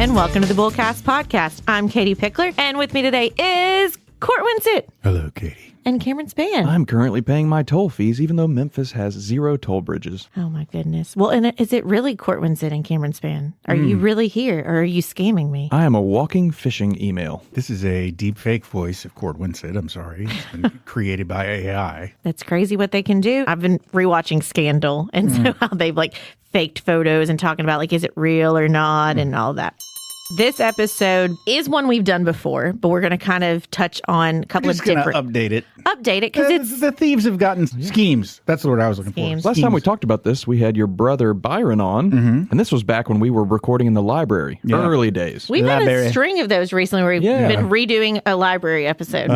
and welcome to the Bullcast Podcast. I'm Katie Pickler, and with me today is Court Winsett. Hello, Katie. And Cameron Spann. I'm currently paying my toll fees, even though Memphis has 0 toll bridges. Oh, my goodness. Well, and is it really Court Winsett and Cameron Spann? Are you really here, or are you scamming me? I am a walking phishing email. This is a deep fake voice of Court Winsett. I'm sorry. It's been created by AI. That's crazy what they can do. I've been rewatching Scandal, and so how they've faked photos and talking about is it real or not and all that. This episode is one we've done before, but we're going to kind of touch on a couple of different... Update it. Update it, because it's... The thieves have gotten schemes. That's the word I was looking Schemes. for. Last time we talked about this, we had your brother Byron on, and this was back when we were recording in the library, early days. We've had a string of those recently where we've been redoing a library episode.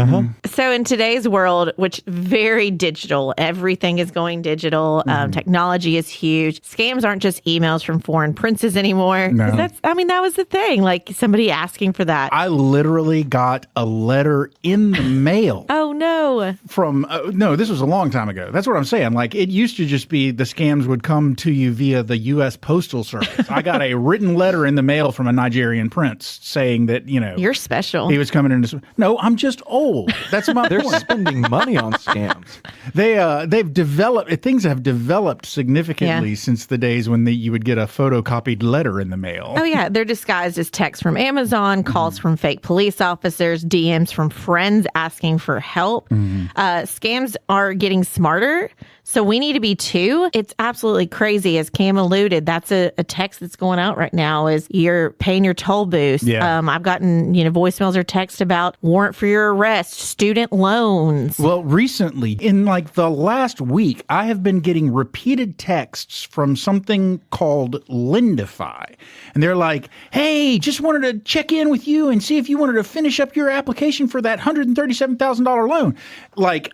So in today's world, which very digital, everything is going digital. Technology is huge. Scams aren't just emails from foreign princes anymore. No. That was the thing. Somebody asking for that. I literally got a letter in the mail. Oh, no. From, no, this was a long time ago. That's what I'm saying. It used to just be the scams would come to you via the U.S. Postal Service. I got a written letter in the mail from a Nigerian prince saying that, You're special. He was coming into... No, I'm just old. That's my They're point. spending money on scams. They've developed... Things have developed significantly since the days when you would get a photocopied letter in the mail. Oh, yeah. They're disguised as texts from Amazon, calls from fake police officers, DMs from friends asking for help. Scams are getting smarter, so we need to be too. It's absolutely crazy. As Cam alluded, that's a text that's going out right now is you're paying your toll boost. Yeah. I've gotten, voicemails or text about warrant for your arrest, student loans. Well, recently, in the last week, I have been getting repeated texts from something called Lendify. And they're like, hey, just wanted to check in with you and see if you wanted to finish up your application for that $137,000 loan.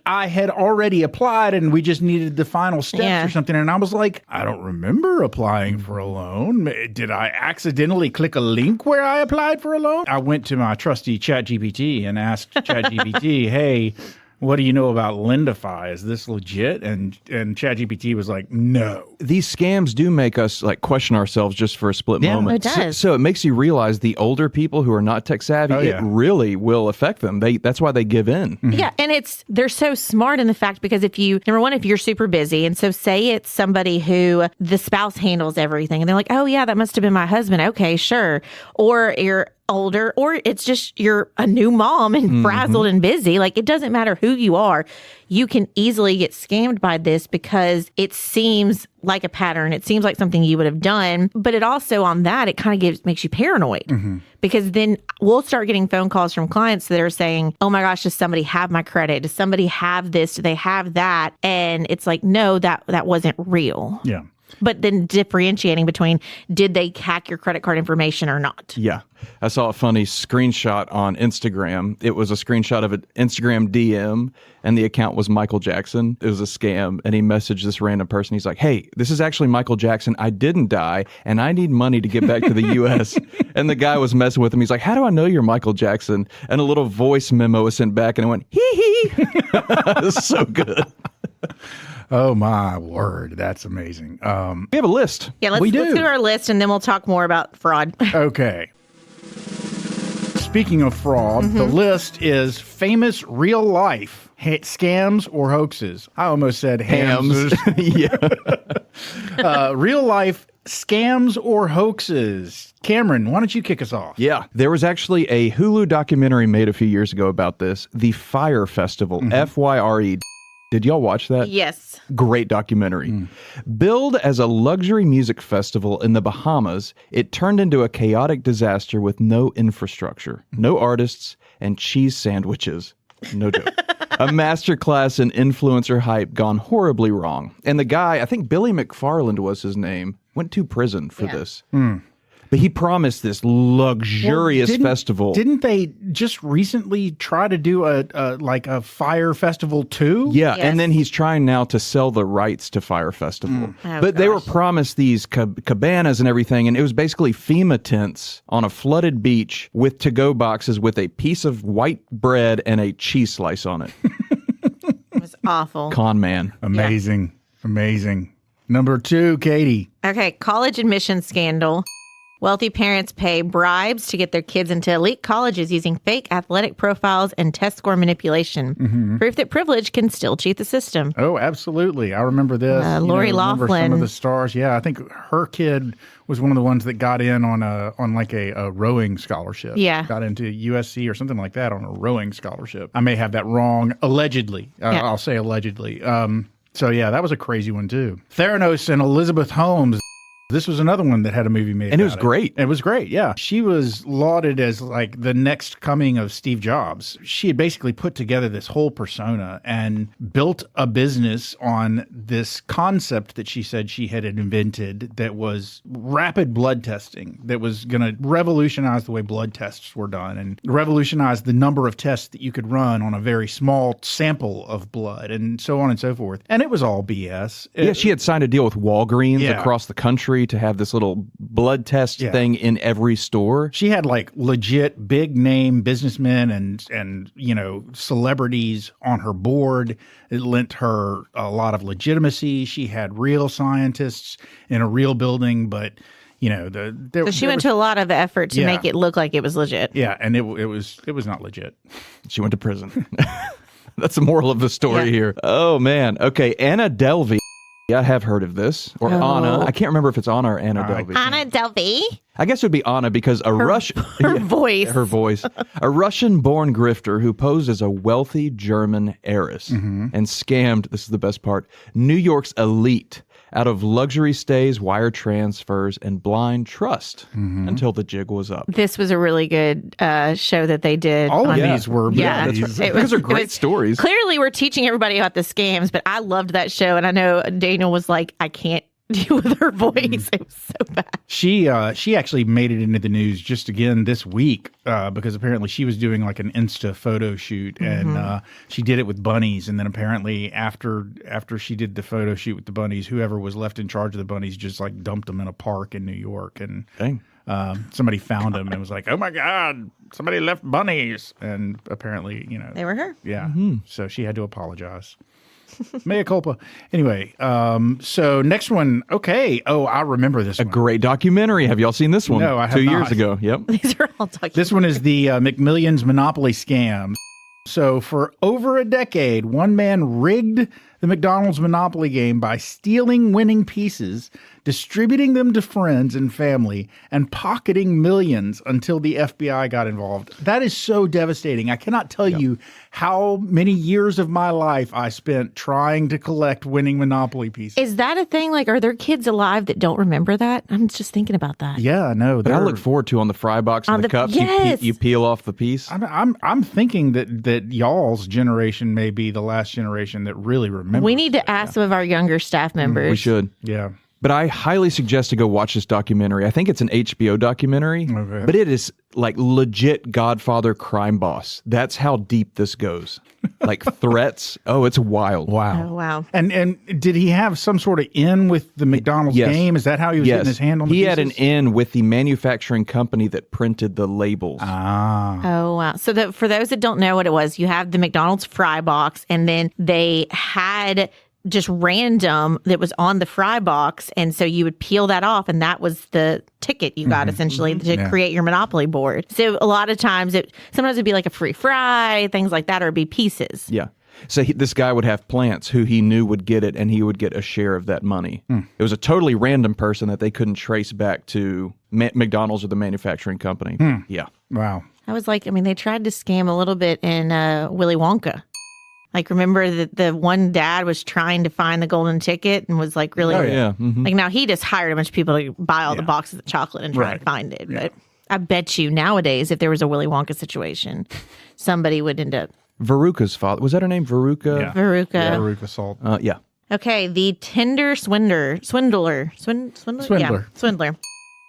I had already applied and we just needed the final steps or something. And I was like, I don't remember applying for a loan. Did I accidentally click a link where I applied for a loan? I went to my trusty ChatGPT and asked ChatGPT, hey, what do you know about Lendify? Is this legit? And ChatGPT was like, no. These scams do make us question ourselves just for a split moment. It does. So it makes you realize the older people who are not tech savvy, it really will affect them. That's why they give in. Yeah, and they're so smart in the fact because if you're super busy, and so say it's somebody who the spouse handles everything, and they're like, oh yeah, that must have been my husband. Okay, sure. Or you're older, or it's just you're a new mom and frazzled and busy. It doesn't matter who you are. You can easily get scammed by this because it seems like a pattern. It seems like something you would have done. But it also, on that, it kind of makes you paranoid because then we'll start getting phone calls from clients that are saying, oh my gosh, does somebody have my credit? Does somebody have this? Do they have that? And it's like, no, that wasn't real. Yeah. But then differentiating between did they hack your credit card information or not? Yeah. I saw a funny screenshot on Instagram. It was a screenshot of an Instagram DM, and the account was Michael Jackson. It was a scam, and he messaged this random person. He's like, hey, this is actually Michael Jackson. I didn't die, and I need money to get back to the U.S. And the guy was messing with him. He's like, how do I know you're Michael Jackson? And a little voice memo was sent back, and it went, hee-hee. It was so good. Oh, my word. That's amazing. We have a list. Yeah, let's go to our list, and then we'll talk more about fraud. Okay. Speaking of fraud, the list is famous real life scams or hoaxes. I almost said hams. Yeah. Real life scams or hoaxes. Cameron, why don't you kick us off? Yeah. There was actually a Hulu documentary made a few years ago about this, the Fyre Festival, Fyre. Did y'all watch that? Yes. Great documentary. Billed as a luxury music festival in the Bahamas, it turned into a chaotic disaster with no infrastructure, no artists, and cheese sandwiches. No joke. A masterclass in influencer hype gone horribly wrong. And the guy, I think Billy McFarland was his name, went to prison for this. But he promised this luxurious festival. Didn't they just recently try to do a Fyre Festival too? Yeah, Yes. and then he's trying now to sell the rights to Fyre Festival. Oh, but they were promised these cabanas and everything, and it was basically FEMA tents on a flooded beach with to-go boxes with a piece of white bread and a cheese slice on it. It was awful. Con man. Amazing. Amazing. Number 2, Katie. Okay, college admission scandal. Wealthy parents pay bribes to get their kids into elite colleges using fake athletic profiles and test score manipulation. Proof that privilege can still cheat the system. Oh, absolutely. I remember this. Lori remember some Loughlin. of the stars. Yeah, I think her kid was one of the ones that got in on a rowing scholarship. Yeah. Got into USC or something like that on a rowing scholarship. I may have that wrong. Allegedly. Yeah. I'll say allegedly. So, yeah, that was a crazy one, too. Theranos and Elizabeth Holmes. This was another one that had a movie made. And it was great. It was great, yeah. She was lauded as like the next coming of Steve Jobs. She had basically put together this whole persona and built a business on this concept that she said she had invented that was rapid blood testing, that was going to revolutionize the way blood tests were done and revolutionize the number of tests that you could run on a very small sample of blood and so on and so forth. And it was all BS. Yeah, she had signed a deal with Walgreens Yeah. across the country to have this little blood test thing in every store. She had like legit big name businessmen and celebrities on her board. It lent her a lot of legitimacy. She had real scientists in a real building, but So she went to a lot of effort to make it look like it was legit. Yeah, and it was not legit. She went to prison. That's the moral of the story Yeah. here. Oh, man. Okay, Anna Delvey. I have heard of this. Or Anna. I can't remember if it's Anna or Anna Delvey. Anna Delvey. I guess it would be Anna because Her voice. Her voice. A Russian-born grifter who posed as a wealthy German heiress and scammed, this is the best part, New York's elite out of luxury stays, wire transfers, and blind trust until the jig was up. This was a really good show that they did. All of these were Yeah, these- Because they're great stories. Clearly, we're teaching everybody about the scams, but I loved that show, and I know Daniel was like, I can't deal with her voice. It was so bad. She actually made it into the news just again this week because apparently she was doing like an Insta photo shoot and she did it with bunnies, and then apparently after she did the photo shoot with the bunnies, whoever was left in charge of the bunnies just like dumped them in a park in New York, and Dang. somebody found them and was like, "Oh my God, somebody left bunnies!" And apparently, They were her. yeah. So she had to apologize. Mea culpa. Anyway, so next one. Okay. Oh, I remember this one. Great documentary. Have y'all seen this one? No, I have 2 years not. ago. Yep. These are all talking. This one is the McMillions Monopoly scam. So for over a decade, one man rigged the McDonald's Monopoly game by stealing winning pieces, distributing them to friends and family, and pocketing millions until the FBI got involved. That is so devastating. I cannot tell you how many years of my life I spent trying to collect winning Monopoly pieces. Is that a thing? Like, are there kids alive that don't remember that? I'm just thinking about that. Yeah, no. But I look forward to on the fry box and On the the- cups, yes. you peel off the piece. I'm thinking that y'all's generation may be the last generation that really remembers. We need to ask some of our younger staff members. We should. Yeah. But I highly suggest to go watch this documentary. I think it's an HBO documentary, Okay. but it is like legit Godfather crime boss. That's how deep this goes. Like threats. Oh, it's wild. Wow. Oh, wow. And did he have some sort of in with the McDonald's Yes. game? Is that how he was getting his hand on the He pieces? had an in with the manufacturing company that printed the labels. Ah. Oh, wow. So for those that don't know what it was, you have the McDonald's fry box, and then they had just random that was on the fry box. And so you would peel that off, and that was the ticket you got essentially to create your Monopoly board. So a lot of times sometimes it'd be like a free fry, things like that, or it'd be pieces. Yeah. So this guy would have plants who he knew would get it, and he would get a share of that money. It was a totally random person that they couldn't trace back to McDonald's or the manufacturing company. Yeah. Wow. I was like, they tried to scam a little bit in Willy Wonka. Like, remember that the one dad was trying to find the golden ticket and was like really, Oh, yeah. Mhm. like, now he just hired a bunch of people to buy all the boxes of chocolate and try to find it. But I bet you nowadays, if there was a Willy Wonka situation, somebody would end up Veruca's father. Was that her name? Veruca? Yeah. Veruca. Veruca Salt. Yeah. Okay, the Tinder swindler. Yeah, swindler.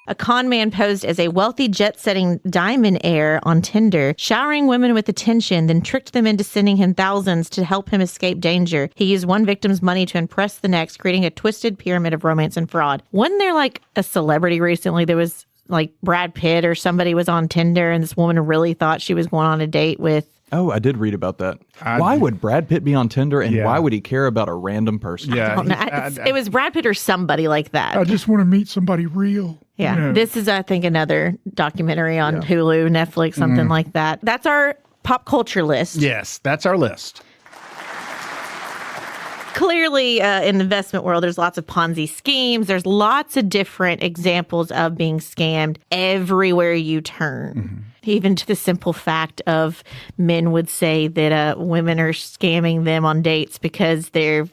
A con man posed as a wealthy jet-setting diamond heir on Tinder, showering women with attention, then tricked them into sending him thousands to help him escape danger. He used one victim's money to impress the next, creating a twisted pyramid of romance and fraud. Wasn't there like a celebrity recently that was like Brad Pitt or somebody was on Tinder, and this woman really thought she was going on a date with... Oh, I did read about that. Why would Brad Pitt be on Tinder, and Yeah. why would he care about a random person? Yeah. I don't know. It was Brad Pitt or somebody like that. just want to meet somebody real. Yeah. This is, I think, another documentary on Hulu, Netflix, something like that. That's our pop culture list. Yes, that's our list. Clearly, in the investment world, there's lots of Ponzi schemes. There's lots of different examples of being scammed everywhere you turn. Even to the simple fact of men would say that women are scamming them on dates because they're,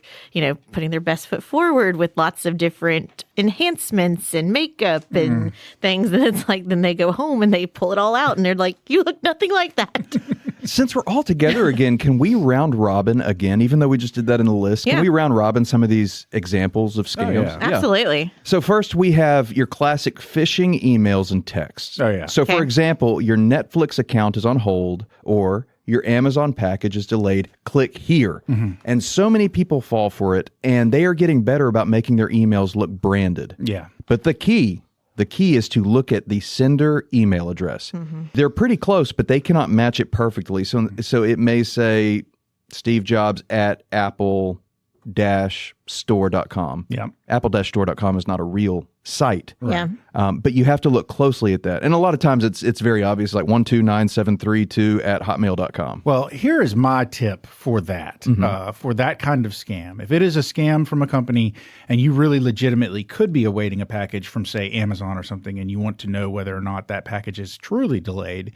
putting their best foot forward with lots of different enhancements and makeup and things. And it's like, then they go home and they pull it all out and they're like, you look nothing like that. Since we're all together again, can we round robin again, even though we just did that in the list? Can we round robin some of these examples of scams? Absolutely. So first we have your classic phishing emails and texts. Oh, yeah. So for example, your Netflix account is on hold or your Amazon package is delayed. Click here. And so many people fall for it, and they are getting better about making their emails look branded. Yeah. But the key is to look at the sender email address. They're pretty close, but they cannot match it perfectly. So it may say Steve Jobs at Apple-store.com. Yeah. Apple-store.com is not a real site. Yeah. But you have to look closely at that. And a lot of times it's very obvious, like 129732 at hotmail.com. Well, here is my tip for that, for that kind of scam. If it is a scam from a company and you really legitimately could be awaiting a package from, say, Amazon or something, and you want to know whether or not that package is truly delayed,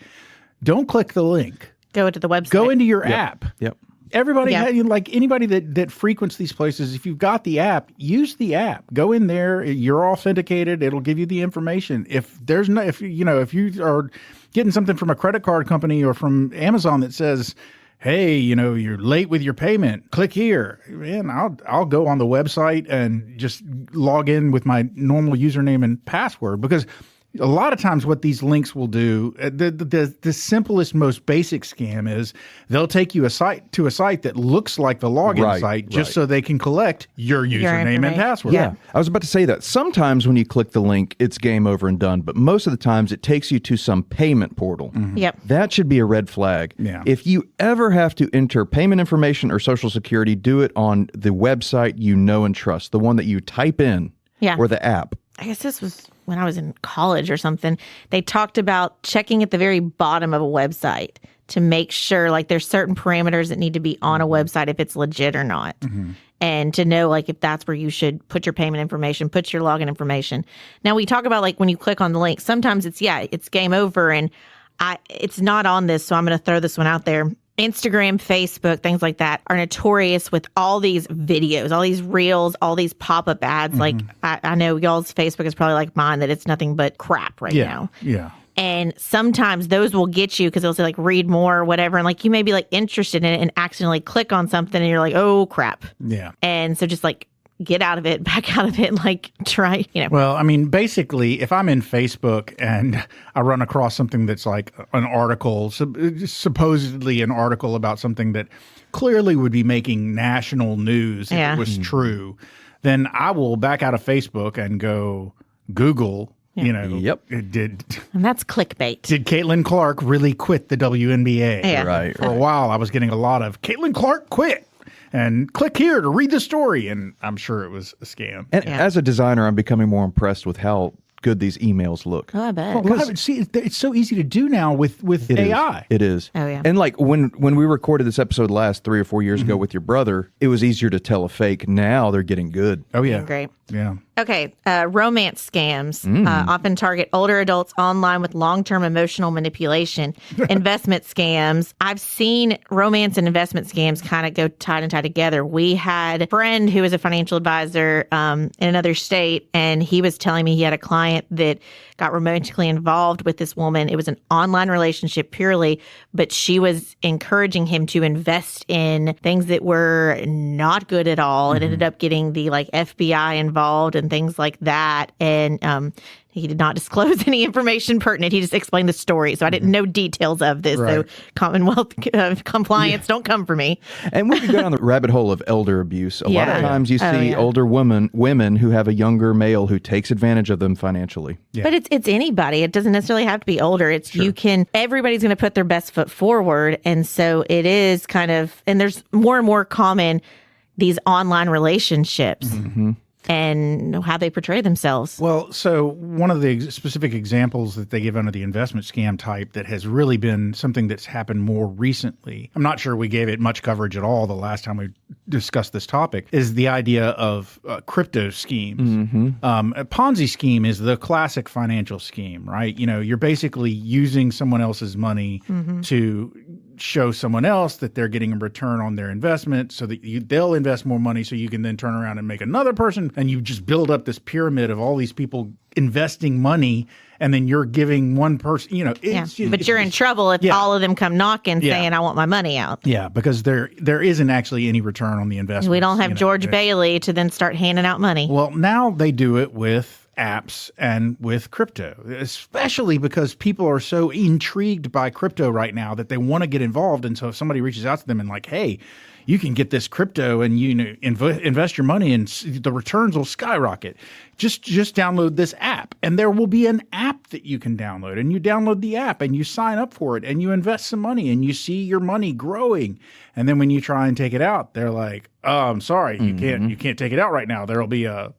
don't click the link. Go to the website. Go into your app. Yep. Everybody, like anybody that frequents these places, if you've got the app, use the app. Go in there. You're authenticated. It'll give you the information. If you are getting something from a credit card company or from Amazon that says, hey, you're late with your payment, click here. Man, I'll go on the website and just log in with my normal username and password, because a lot of times what these links will do, the simplest, most basic scam is they'll take you to a site that looks like the login site just so they can collect your username and password. Yeah, I was about to say that. Sometimes when you click the link, it's game over and done. But most of the times it takes you to some payment portal. Yep. That should be a red flag. Yeah. If you ever have to enter payment information or Social Security, do it on the website you know and trust, the one that you type in or the app. I guess this was when I was in college or something. They talked about checking at the very bottom of a website to make sure, like, there's certain parameters that need to be on a website if it's legit or not. And to know, like, if that's where you should put your payment information, put your login information. Now, we talk about, like, when you click on the link, sometimes it's game over, and it's not on this, so I'm going to throw this one out there. Instagram, Facebook, things like that are notorious with all these videos, all these reels, all these pop-up ads. Like, I know y'all's Facebook is probably like mine, that it's nothing but crap now. Yeah. And sometimes those will get you because they'll say, like, read more or whatever. And, like, you may be, like, interested in it and accidentally click on something and you're like, oh, crap. Yeah. And so just, like, get out of it, back out of it, and, like, try, Well, I mean, basically, if I'm in Facebook and I run across something that's like an article, supposedly an article about something that clearly would be making national news if it was true, then I will back out of Facebook and go Google, Yep. Did and that's clickbait. Did Caitlin Clark really quit the WNBA? Yeah. Right. For a while, I was getting a lot of Caitlin Clark quit. And click here to read the story. And I'm sure it was a scam. And as a designer, I'm becoming more impressed with how good these emails look. Oh, I bet. Well, see, it's so easy to do now with AI. It is. Oh, yeah. And like when we recorded this episode last 3 or 4 years ago with your brother, it was easier to tell a fake. Now they're getting good. Oh, yeah. Great. Yeah. Okay, romance scams often target older adults online with long-term emotional manipulation. Investment scams. I've seen romance and investment scams kind of go tied together. We had a friend who was a financial advisor in another state, and he was telling me he had a client that got romantically involved with this woman. It was an online relationship purely, but she was encouraging him to invest in things that were not good at all. It ended up getting the FBI involved and things like that. And he did not disclose any information pertinent. He just explained the story. So I didn't know details of this. Right. So Commonwealth compliance, don't come for me. And we could go down the rabbit hole of elder abuse. A lot of times you see older women who have a younger male who takes advantage of them financially. Yeah. But it's anybody. It doesn't necessarily have to be older. It's everybody's going to put their best foot forward. And so it is kind of, and there's more and more common, these online relationships. and how they portray themselves. Well, so one of the specific examples that they give under the investment scam type that has really been something that's happened more recently, I'm not sure we gave it much coverage at all the last time we discussed this topic, is the idea of crypto schemes. A Ponzi scheme is the classic financial scheme, right? You know, you're basically using someone else's money to show someone else that they're getting a return on their investment so that they'll invest more money so you can then turn around and make another person, and you just build up this pyramid of all these people investing money, and then you're giving one person, you know. But you're in trouble if all of them come knocking saying, I want my money out. Yeah, because there isn't actually any return on the investment. We don't have George Bailey to then start handing out money. Well, now they do it with apps and with crypto, especially because people are so intrigued by crypto right now that they want to get involved. And so if somebody reaches out to them and like, hey, you can get this crypto and invest your money and the returns will skyrocket. Just download this app, and there will be an app that you can download, and you download the app and you sign up for it and you invest some money and you see your money growing. And then when you try and take it out, they're like, "Oh, I'm sorry, you can't take it out right now. There'll be a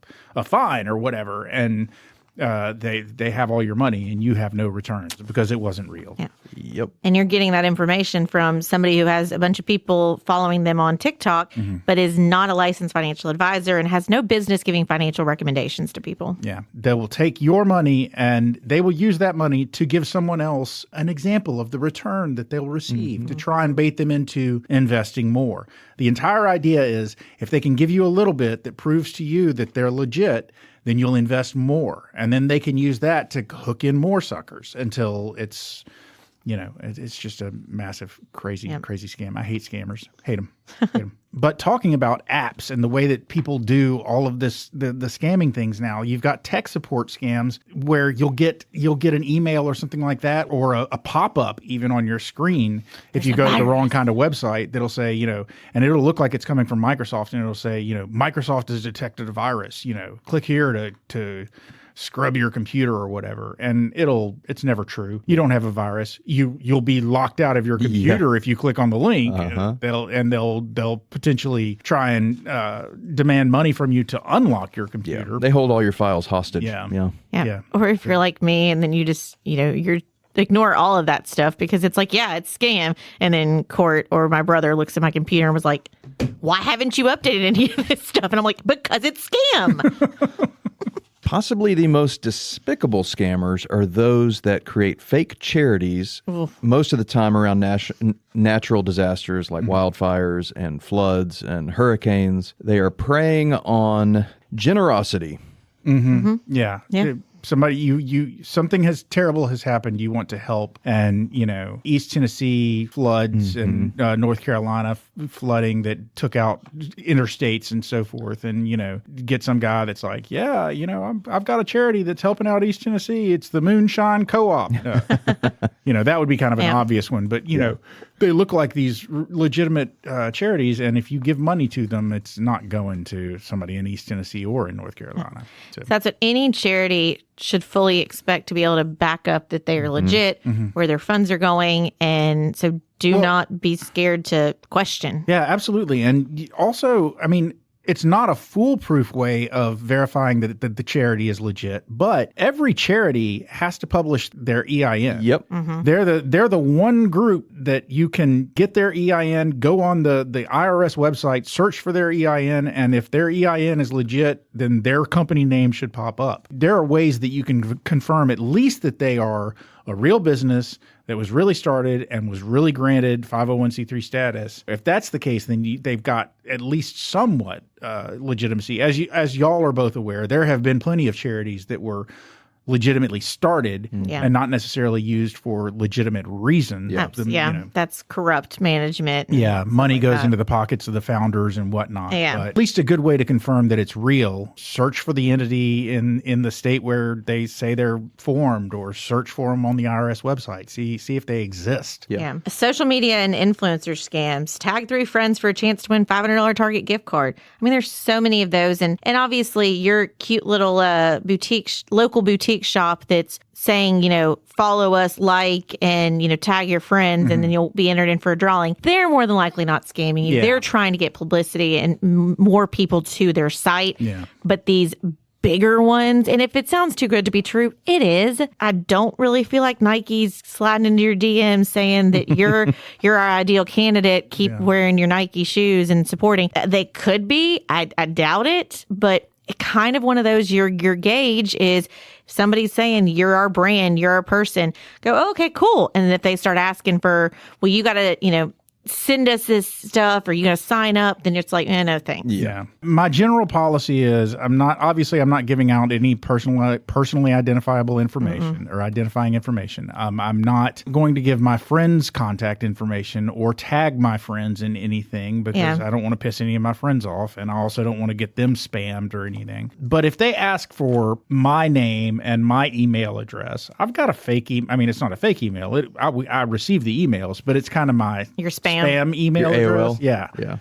fine or whatever." And they have all your money and you have no returns because it wasn't real. Yeah. Yep. And you're getting that information from somebody who has a bunch of people following them on TikTok, but is not a licensed financial advisor and has no business giving financial recommendations to people. Yeah. They will take your money and they will use that money to give someone else an example of the return that they'll receive to try and bait them into investing more. The entire idea is if they can give you a little bit that proves to you that they're legit, then you'll invest more. And then they can use that to hook in more suckers until it's, you know, it's just a massive, crazy scam. I hate scammers. Hate them. But talking about apps and the way that people do all of this, the scamming things now, you've got tech support scams where you'll get an email or something like that, or a pop-up even on your screen if you go to the wrong kind of website that'll say, you know, and it'll look like it's coming from Microsoft, and it'll say, you know, Microsoft has detected a virus, you know, click here to scrub your computer or whatever, and it's never true. You don't have a virus. You'll be locked out of your computer if you click on the link. They'll potentially try and demand money from you to unlock your computer. Yeah. They hold all your files hostage. Yeah. Or if you're like me and then you just, you know, you're ignore all of that stuff because it's like, yeah, it's scam. And then Court or my brother looks at my computer and was like, why haven't you updated any of this stuff? And I'm like, because it's scam. Possibly the most despicable scammers are those that create fake charities, most of the time around natural disasters like wildfires and floods and hurricanes. They are preying on generosity. Yeah. Something terrible has happened. You want to help, and you know, East Tennessee floods and North Carolina flooding that took out interstates and so forth, and you know, get some guy that's like, yeah, you know, I've got a charity that's helping out East Tennessee. It's the Moonshine Co-op. You know, that would be kind of an obvious one, but you know, they look like these legitimate charities, and if you give money to them, it's not going to somebody in East Tennessee or in North Carolina. So that's what any charity should fully expect to be able to back up that they are legit, where their funds are going, and so do not be scared to question. Yeah, absolutely. And also, I mean, it's not a foolproof way of verifying that the charity is legit, but every charity has to publish their EIN. Yep. They're the one group that you can get their EIN, go on the IRS website, search for their EIN, and if their EIN is legit, then their company name should pop up. There are ways that you can confirm at least that they are a real business that was really started and was really granted 501c3 status. If that's the case, then they've got at least somewhat legitimacy. As y'all are both aware, there have been plenty of charities that were legitimately started and not necessarily used for legitimate reasons. That's corrupt management. Money goes into the pockets of the founders and whatnot. But at least a good way to confirm that it's real, search for the entity in the state where they say they're formed, or search for them on the IRS website. See if they exist. Social media and influencer scams. Tag 3 friends for a chance to win $500 Target gift card. I mean, there's so many of those. And obviously your cute little local boutique boutique shop that's saying, follow us, like, and, tag your friends, and then you'll be entered in for a drawing, they're more than likely not scamming you. Yeah. They're trying to get publicity and more people to their site. Yeah. But these bigger ones, and if it sounds too good to be true, it is. I don't really feel like Nike's sliding into your DMs saying that you're our ideal candidate. Keep wearing your Nike shoes and supporting. They could be. I doubt it, but kind of one of those, your gauge is somebody's saying you're our brand, you're our person. Go, oh, okay, cool. And if they start asking for, well, you got to, send us this stuff, or you going to sign up, then it's like, no thanks. Yeah. My general policy is I'm not giving out any personally identifiable information or identifying information. I'm not going to give my friends' contact information or tag my friends in anything because I don't want to piss any of my friends off, and I also don't want to get them spammed or anything. But if they ask for my name and my email address, I've got a fake email. I mean, it's not a fake email. I receive the emails, but it's kind of my Your spam email Your address. AOL. Yeah.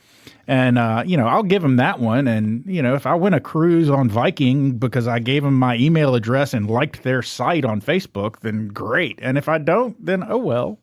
And, I'll give them that one. And, if I win a cruise on Viking because I gave them my email address and liked their site on Facebook, then great. And if I don't, then, oh, well,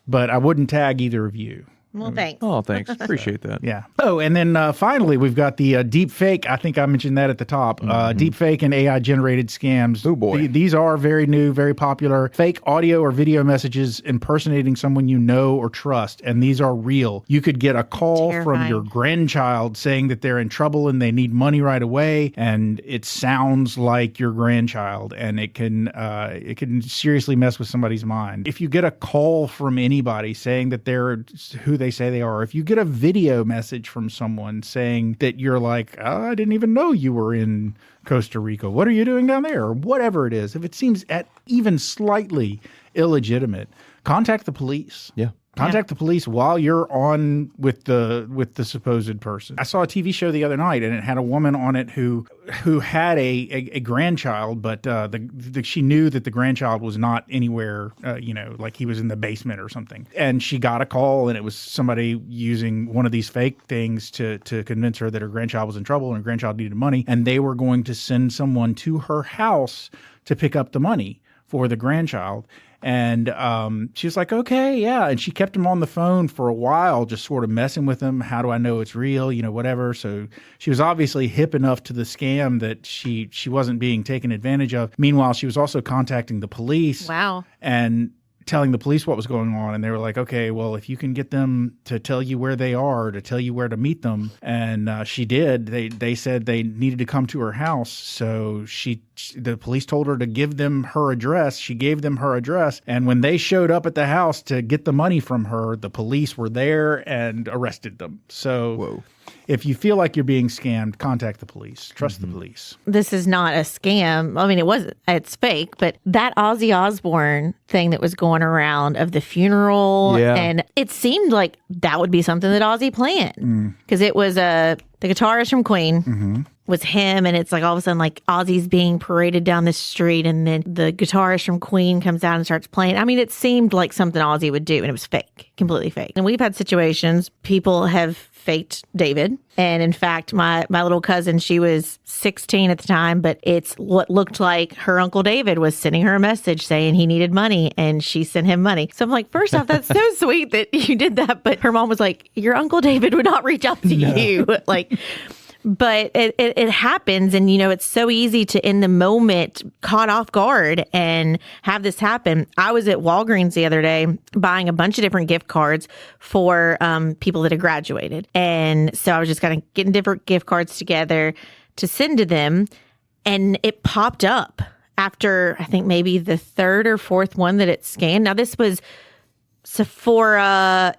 But I wouldn't tag either of you. Well, thanks. Oh, thanks. Appreciate that. Yeah. Oh, and then finally, we've got the deep fake. I think I mentioned that at the top. Deep fake and AI generated scams. Oh, boy. These are very new, very popular. Fake audio or video messages impersonating someone you know or trust. And these are real. You could get a call from your grandchild saying that they're in trouble and they need money right away. And it sounds like your grandchild. And it can seriously mess with somebody's mind. If you get a call from anybody saying that they're who they say they are, if you get a video message from someone saying that you're like, oh, I didn't even know you were in Costa Rica, what are you doing down there, or whatever it is, if it seems at even slightly illegitimate, contact the police. Yeah. Contact the police while you're on with the supposed person. I saw a TV show the other night, and it had a woman on it who had a grandchild, but she knew that the grandchild was not anywhere, like he was in the basement or something. And she got a call, and it was somebody using one of these fake things to convince her that her grandchild was in trouble and her grandchild needed money, and they were going to send someone to her house to pick up the money for the grandchild. And she was like, okay, yeah. And she kept him on the phone for a while, just sort of messing with him. How do I know it's real? Whatever. So she was obviously hip enough to the scam that she wasn't being taken advantage of. Meanwhile, she was also contacting the police. Wow. And telling the police what was going on. And they were like, okay, well, if you can get them to tell you where they are, to tell you where to meet them. And she did. They said they needed to come to her house. So the police told her to give them her address. She gave them her address. And when they showed up at the house to get the money from her, the police were there and arrested them. So Whoa. If you feel like you're being scammed, contact the police. Trust the police. This is not a scam. I mean, it's fake, but that Ozzy Osbourne thing that was going around of the funeral, and it seemed like that would be something that Ozzy planned, because it was the guitarist from Queen. Was him, and it's like all of a sudden like Ozzy's being paraded down the street, and then the guitarist from Queen comes out and starts playing. I mean, it seemed like something Ozzy would do, and it was fake, completely fake. And we've had situations, people have faked David. And in fact, my little cousin, she was 16 at the time, but it's what looked like her Uncle David was sending her a message saying he needed money, and she sent him money. So I'm like, first off, that's so sweet that you did that. But her mom was like, your Uncle David would not reach out to you. But it happens, and, it's so easy to, in the moment, caught off guard and have this happen. I was at Walgreens the other day buying a bunch of different gift cards for people that had graduated. And so I was just kind of getting different gift cards together to send to them, and it popped up after, I think, maybe the third or fourth one that it scanned. Now, this was Sephora,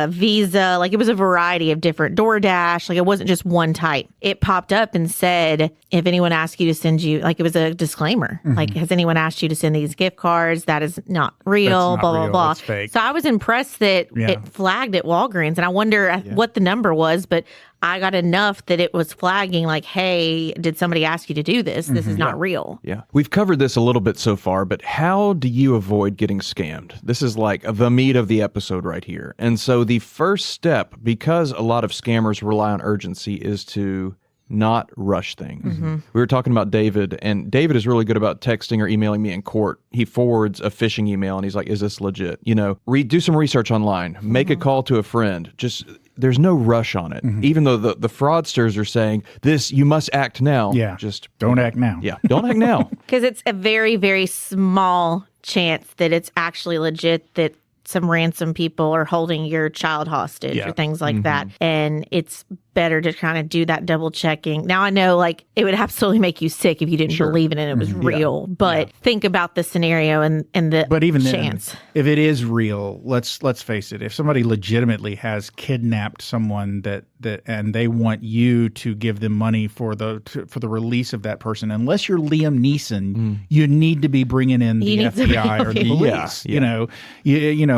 Visa, like it was a variety of different, DoorDash, like it wasn't just one type. It popped up and said, if anyone asked you to send you, like it was a disclaimer, like, has anyone asked you to send these gift cards? That is not real, That's not blah, real. blah, blah. That's fake. So I was impressed that it flagged at Walgreens, and I wonder what the number was, but I got enough that it was flagging like, hey, did somebody ask you to do this? This is not real. Yeah. We've covered this a little bit so far, but how do you avoid getting scammed? This is like the meat of the episode right here. And so the first step, because a lot of scammers rely on urgency, is to not rush things. We were talking about David, and David is really good about texting or emailing me in court. He forwards a phishing email, and he's like, is this legit? Do some research online. Make a call to a friend. Just, there's no rush on it. Even though the fraudsters are saying, this, you must act now. Yeah. Just don't act now. Yeah, don't act now. Because it's a very, very small chance that it's actually legit, that some ransom people are holding your child hostage or things like that. And it's better to kind of do that double checking. Now, I know like it would absolutely make you sick if you didn't believe it and it was real, but think about the scenario and the But even chance. then, if it is real, let's face it. If somebody legitimately has kidnapped someone that and they want you to give them money for the release of that person, unless you're Liam Neeson, you need to be bringing in the FBI or the police.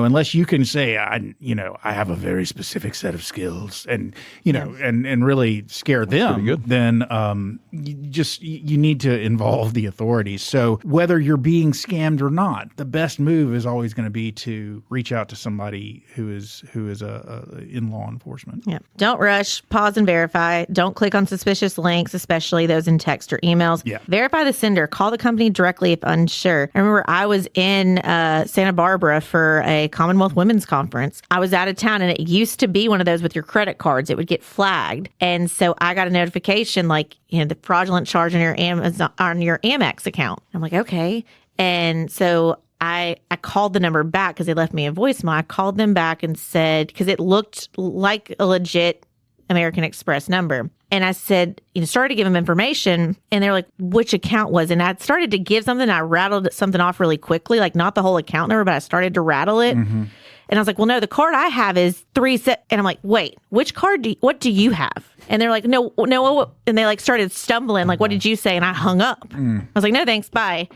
Unless you can say, I have a very specific set of skills, and and really scare them, then you need to involve the authorities. So whether you're being scammed or not, the best move is always going to be to reach out to somebody who is in law enforcement. Yeah. Don't rush. Pause and verify. Don't click on suspicious links, especially those in text or emails. Yeah. Verify the sender. Call the company directly if unsure. I remember I was in Santa Barbara for a Commonwealth Women's Conference. I was out of town, and it used to be one of those with your credit cards. It would get flagged. And so I got a notification like, the fraudulent charge on your Amex account. I'm like, okay. And so I called the number back because they left me a voicemail. I called them back and said, because it looked like a legit American Express number. And I said, started to give them information, and they're like, which account was it? And I started to give something. I rattled something off really quickly, like not the whole account number, but I started to rattle it. And I was like, well, no, the card I have is 3 set. And I'm like, wait, which card what do you have? And they're like, no. And they like started stumbling, like, what did you say? And I hung up. I was like, no, thanks, bye.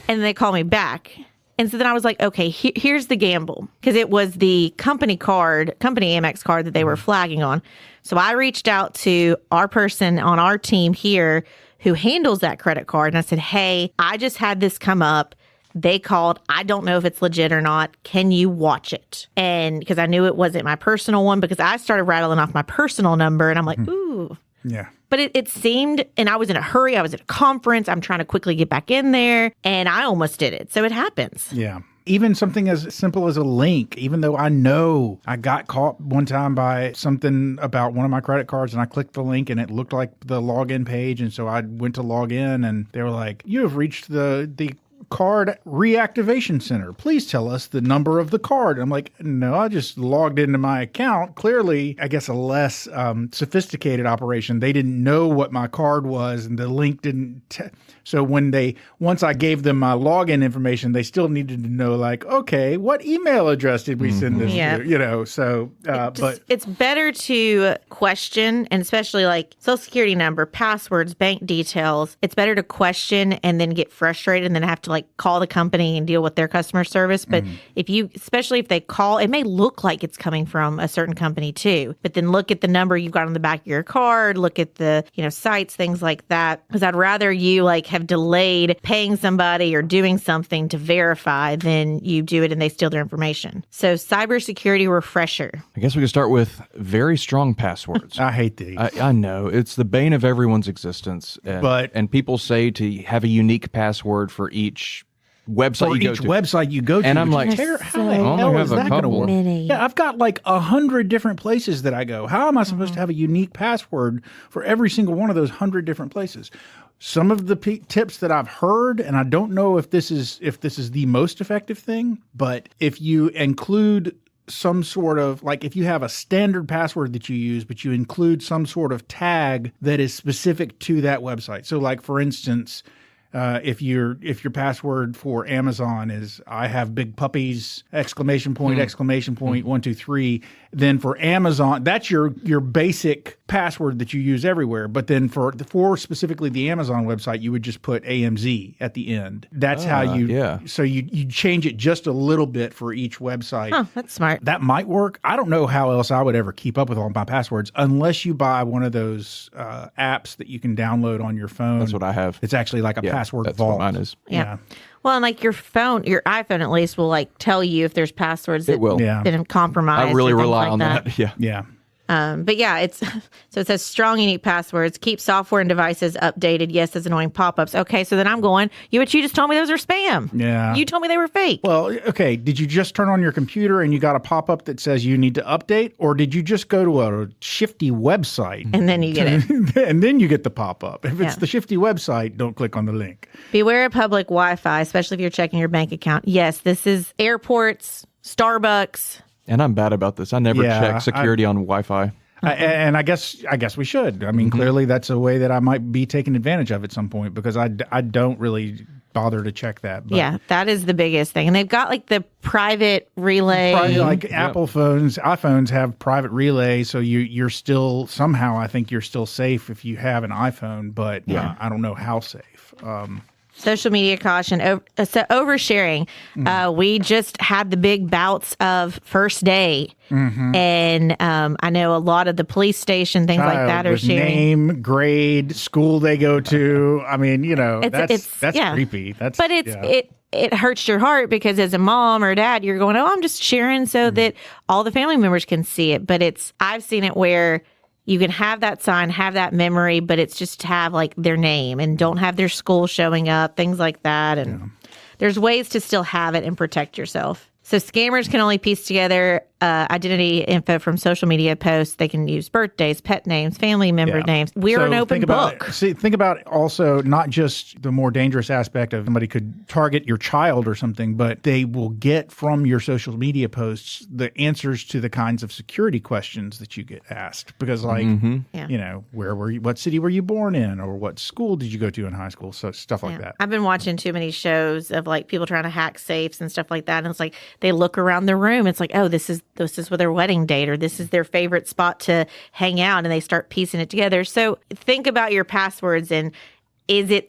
And then they called me back. And so then I was like, okay, here's the gamble. Because it was the company Amex card that they were flagging on. So I reached out to our person on our team here who handles that credit card. And I said, hey, I just had this come up. They called. I don't know if it's legit or not. Can you watch it? And because I knew it wasn't my personal one, because I started rattling off my personal number, and I'm like, ooh. Yeah. But it seemed, and I was in a hurry. I was at a conference. I'm trying to quickly get back in there, and I almost did it. So it happens. Yeah. Even something as simple as a link, even though I know I got caught one time by something about one of my credit cards, and I clicked the link and it looked like the login page. And so I went to log in, and they were like, you have reached the card reactivation center. Please tell us the number of the card. I'm like, no, I just logged into my account. Clearly, I guess a less sophisticated operation. They didn't know what my card was, and the link didn't. So once I gave them my login information, they still needed to know, like, okay, what email address did we send this to? So, but it's better to question, and especially like social security number, passwords, bank details. It's better to question and then get frustrated and then have to like call the company and deal with their customer service. But especially if they call, it may look like it's coming from a certain company too, but then look at the number you've got on the back of your card, look at the, sites, things like that. Because I'd rather you like have delayed paying somebody or doing something to verify than you do it and they steal their information. So cybersecurity refresher. I guess we could start with very strong passwords. I hate these. I know. It's the bane of everyone's existence. And people say to have a unique password for each website you go to. Website you go to. And I'm like, how the hell is that going to work? Many. Yeah, I've got like 100 different places that I go. How am I supposed to have a unique password for every single one of those 100 different places? Some of the tips that I've heard, and I don't know if this is the most effective thing, but if you include some sort of, like, if you have a standard password that you use, but you include some sort of tag that is specific to that website. So, like, for instance, if your password for Amazon is "I have big puppies!" ! 1, 2, 3, then for Amazon, that's your basic password that you use everywhere. But then for specifically the Amazon website, you would just put AMZ at the end. That's how you. Yeah. So you change it just a little bit for each website. Huh, that's smart. That might work. I don't know how else I would ever keep up with all my passwords unless you buy one of those apps that you can download on your phone. That's what I have. It's actually like a password that's vault. What mine is. Yeah. Well, and like your iPhone at least will like tell you if there's passwords that it will. been compromised. I really rely on that. Yeah. But yeah, so it says strong, unique passwords, keep software and devices updated. Yes, there's annoying pop-ups. Okay, so then I'm going, but you just told me those are spam. Yeah. You told me they were fake. Well, okay. Did you just turn on your computer and you got a pop-up that says you need to update? Or did you just go to a shifty website? And then you get it. And then you get the pop-up. If it's Yeah. the shifty website, don't click on the link. Beware of public Wi-Fi, especially if you're checking your bank account. Yes, this is airports, Starbucks. And I'm bad about this. I never check security on Wi-Fi. And I guess we should. I mean, clearly that's a way that I might be taken advantage of at some point because I don't really bother to check that. But Yeah, that is the biggest thing. And they've got like the private relay. Probably like Apple phones, iPhones have private relay, so you're still somehow. I think you're still safe if you have an iPhone, but I don't know how safe. Social media caution. So oversharing. We just had the big bouts of first day. And I know a lot of the police station, things like that are with sharing. Name, grade, school they go to. I mean, that's yeah. creepy. But it hurts your heart because as a mom or dad, you're going, I'm just sharing so that all the family members can see it. But I've seen it where you can have that sign, have that memory, but it's just to have like their name and don't have their school showing up, things like that. And there's ways to still have it and protect yourself. So scammers can only piece together identity info from social media posts. They can use birthdays, pet names, family member names. We're an open book. Think about also not just the more dangerous aspect of somebody could target your child or something, but they will get from your social media posts the answers to the kinds of security questions that you get asked. Because where were you, what city were you born in, or what school did you go to in high school? So stuff like that. I've been watching too many shows of like people trying to hack safes and stuff like that. And it's like they look around the room. It's like, oh, this is with their wedding date, or this is their favorite spot to hang out, and they start piecing it together. So think about your passwords and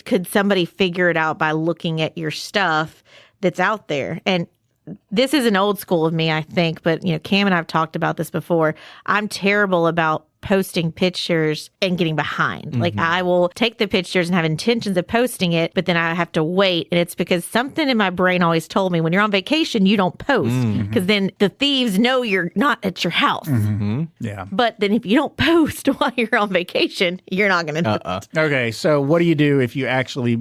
could somebody figure it out by looking at your stuff that's out there? And this is an old school of me, I think, but Cam and I have talked about this before. I'm terrible about posting pictures and getting behind. Like I will take the pictures and have intentions of posting it, but then I have to wait. And it's because something in my brain always told me when you're on vacation, you don't post because then the thieves know you're not at your house. Yeah. But then if you don't post while you're on vacation, you're not going to know. Okay, so what do you do if you actually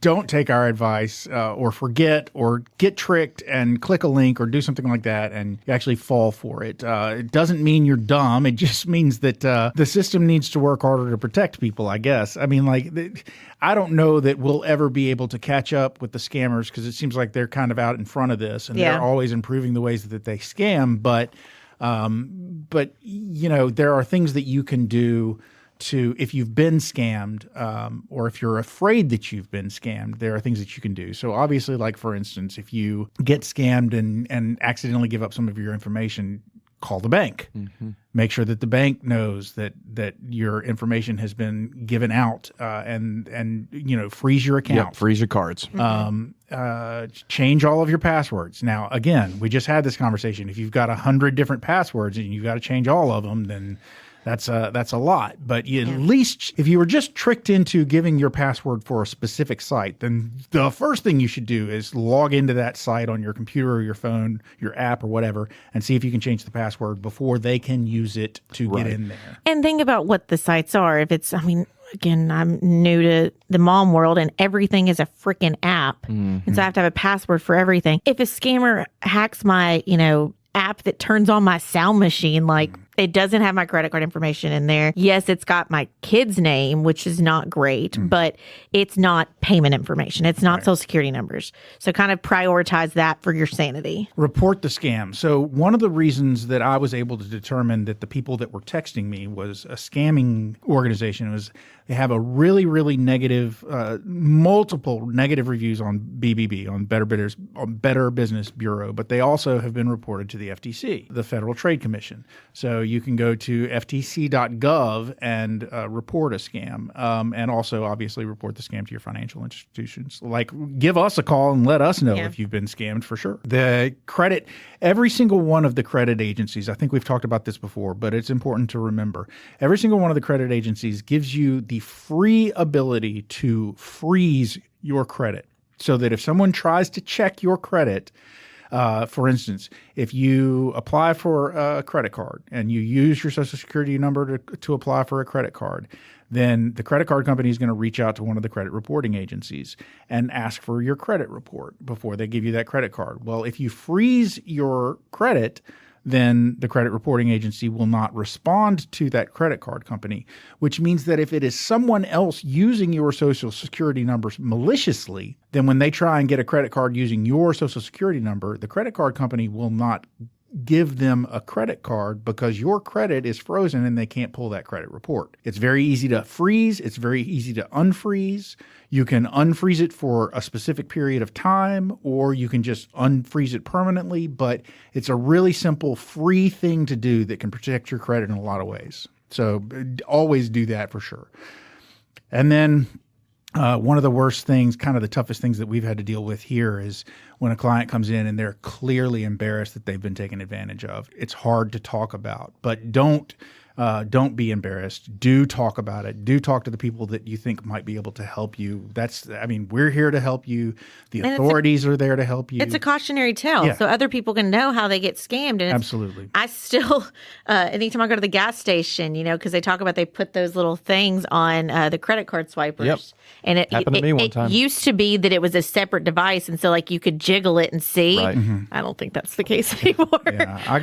don't take our advice or forget or get tricked and click a link or do something like that and you actually fall for it? It doesn't mean you're dumb. It just means that the system needs to work harder to protect people, I guess. I mean, I don't know that we'll ever be able to catch up with the scammers because it seems like they're kind of out in front of this and they're always improving the ways that they scam. But there are things that you can do if you've been scammed or if you're afraid that you've been scammed, there are things that you can do. So obviously, like for instance, if you get scammed and accidentally give up some of your information, call the bank. Make sure that the bank knows that your information has been given out and freeze your account. Yep, freeze your cards. Change all of your passwords. Now, again, we just had this conversation. If you've got 100 different passwords and you've got to change all of them, then that's a lot. But at least if you were just tricked into giving your password for a specific site, then the first thing you should do is log into that site on your computer or your phone, your app or whatever, and see if you can change the password before they can use it to get in there. And think about what the sites are. If it's, again, I'm new to the mom world and everything is a freaking app. And so I have to have a password for everything. If a scammer hacks my, app that turns on my sound machine, it doesn't have my credit card information in there. Yes, it's got my kid's name, which is not great, but it's not payment information. It's not social security numbers. So kind of prioritize that for your sanity. Report the scam. So one of the reasons that I was able to determine that the people that were texting me was a scamming organization was they have a really, really negative, multiple negative reviews on BBB, on Better Business Bureau, but they also have been reported to the FTC, the Federal Trade Commission. So you can go to ftc.gov and report a scam, and also obviously report the scam to your financial institutions. Give us a call and let us know if you've been scammed for sure. Every single one of the credit agencies, I think we've talked about this before, but it's important to remember, every single one of the credit agencies gives you the free ability to freeze your credit so that if someone tries to check your credit, For instance, if you apply for a credit card and you use your Social Security number to apply for a credit card, then the credit card company is going to reach out to one of the credit reporting agencies and ask for your credit report before they give you that credit card. Well, if you freeze your credit, then the credit reporting agency will not respond to that credit card company, which means that if it is someone else using your Social Security number maliciously, then when they try and get a credit card using your Social Security number, the credit card company will not give them a credit card because your credit is frozen and they can't pull that credit report. It's very easy to freeze. It's very easy to unfreeze. You can unfreeze it for a specific period of time, or you can just unfreeze it permanently. But it's a really simple, free thing to do that can protect your credit in a lot of ways. So always do that for sure. And then one of the worst things, kind of the toughest things that we've had to deal with here is when a client comes in and they're clearly embarrassed that they've been taken advantage of. It's hard to talk about, but don't be embarrassed. Do talk about it. Do talk to the people that you think might be able to help you. We're here to help you. The authorities are there to help you. It's a cautionary tale, so other people can know how they get scammed. And absolutely. I still, anytime I go to the gas station, because they talk about they put those little things on the credit card swipers. Yep. And it happened to me one time. It used to be that it was a separate device, and so like you could jiggle it and see. Right. Mm-hmm. I don't think that's the case anymore. Yeah, I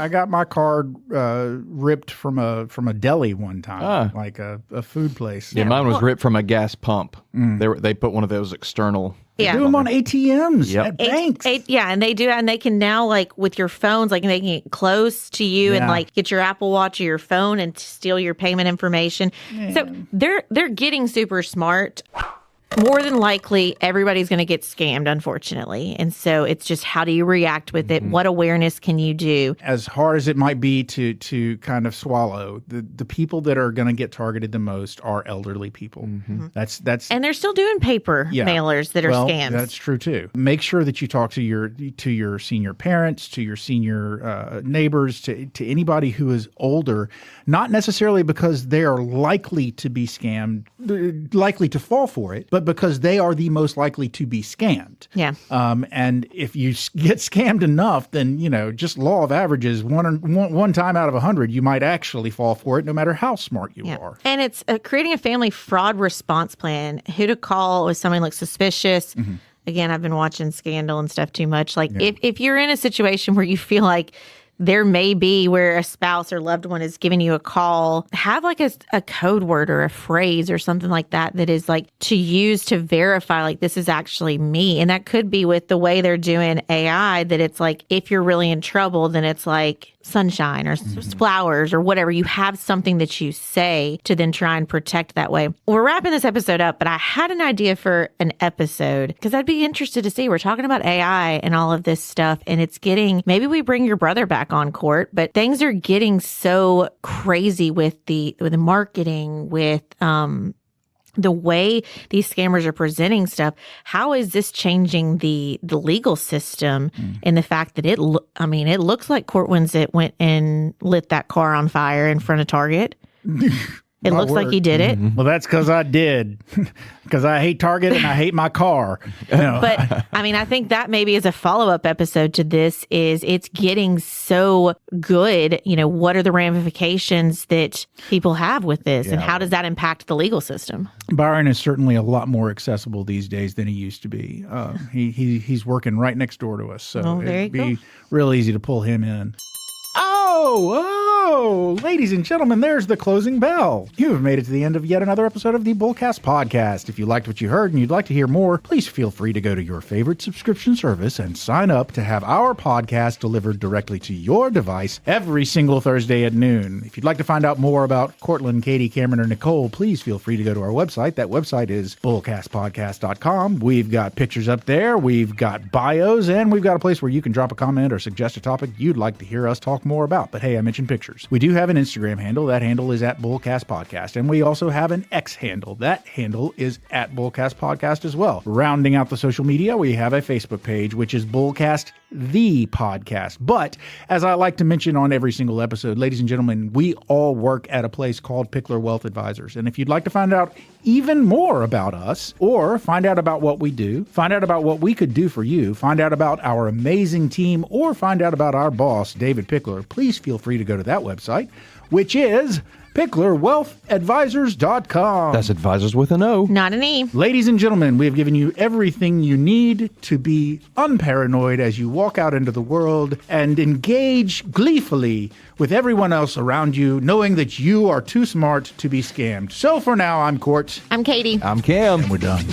got my card ripped from a deli one time, like a food place. Yeah, mine was ripped from a gas pump. They put one of those external. They do them on ATMs at banks. And they do, and they can now, like with your phones, like they can get close to you and like get your Apple Watch or your phone and steal your payment information. Yeah. So they're getting super smart. More than likely, everybody's going to get scammed, unfortunately. And so it's just how do you react with it? What awareness can you do? As hard as it might be to kind of swallow, the people that are going to get targeted the most are elderly people. That's and they're still doing paper mailers that are scams. That's true too. Make sure that you talk to your senior parents, to your senior neighbors, to anybody who is older, not necessarily because they are likely to be scammed, likely to fall for it, but because they are the most likely to be scammed. Yeah. And if you get scammed enough, then, just law of averages, one time out of 100, you might actually fall for it no matter how smart you are. And it's creating a family fraud response plan. Who to call if somebody looks suspicious. Again, I've been watching Scandal and stuff too much. Like if you're in a situation where you feel like there may be where a spouse or loved one is giving you a call, have like a code word or a phrase or something like that is like to use to verify like this is actually me. And that could be with the way they're doing AI, that it's like if you're really in trouble, then it's like sunshine or flowers or whatever. You have something that you say to then try and protect that way. We're wrapping this episode up, but I had an idea for an episode because I'd be interested to see. We're talking about AI and all of this stuff, and it's getting, maybe we bring your brother back on court, but things are getting so crazy with the marketing, with the way these scammers are presenting stuff. How is this changing the legal system in the fact that it looks like Court Winsett went and lit that car on fire in front of Target. It looks like he did it. Well, that's because I did. Because I hate Target and I hate my car. But, I think that maybe is a follow-up episode to this is it's getting so good. What are the ramifications that people have with this? And how does that impact the legal system? Byron is certainly a lot more accessible these days than he used to be. He's working right next door to us. So it'd be real easy to pull him in. Oh, ladies and gentlemen, there's the closing bell. You have made it to the end of yet another episode of the Bullcast Podcast. If you liked what you heard and you'd like to hear more, please feel free to go to your favorite subscription service and sign up to have our podcast delivered directly to your device every single Thursday at noon. If you'd like to find out more about Cortland, Katie, Cameron, or Nicole, please feel free to go to our website. That website is bullcastpodcast.com. We've got pictures up there, we've got bios, and we've got a place where you can drop a comment or suggest a topic you'd like to hear us talk more about. But hey, I mentioned pictures. We do have an Instagram handle. That handle is at Bullcast Podcast. And we also have an X handle. That handle is at Bullcast Podcast as well. Rounding out the social media, we have a Facebook page, which is Bullcast the podcast. But as I like to mention on every single episode, ladies and gentlemen, we all work at a place called Pickler Wealth Advisors. And if you'd like to find out even more about us, or find out about what we do, find out about what we could do for you, find out about our amazing team, or find out about our boss, David Pickler, please feel free to go to that website, which is PicklerWealthAdvisors.com. That's advisors with an O. Not an E. Ladies and gentlemen, we have given you everything you need to be unparanoid as you walk out into the world and engage gleefully with everyone else around you, knowing that you are too smart to be scammed. So for now, I'm Court. I'm Katie. I'm Cam. And we're done.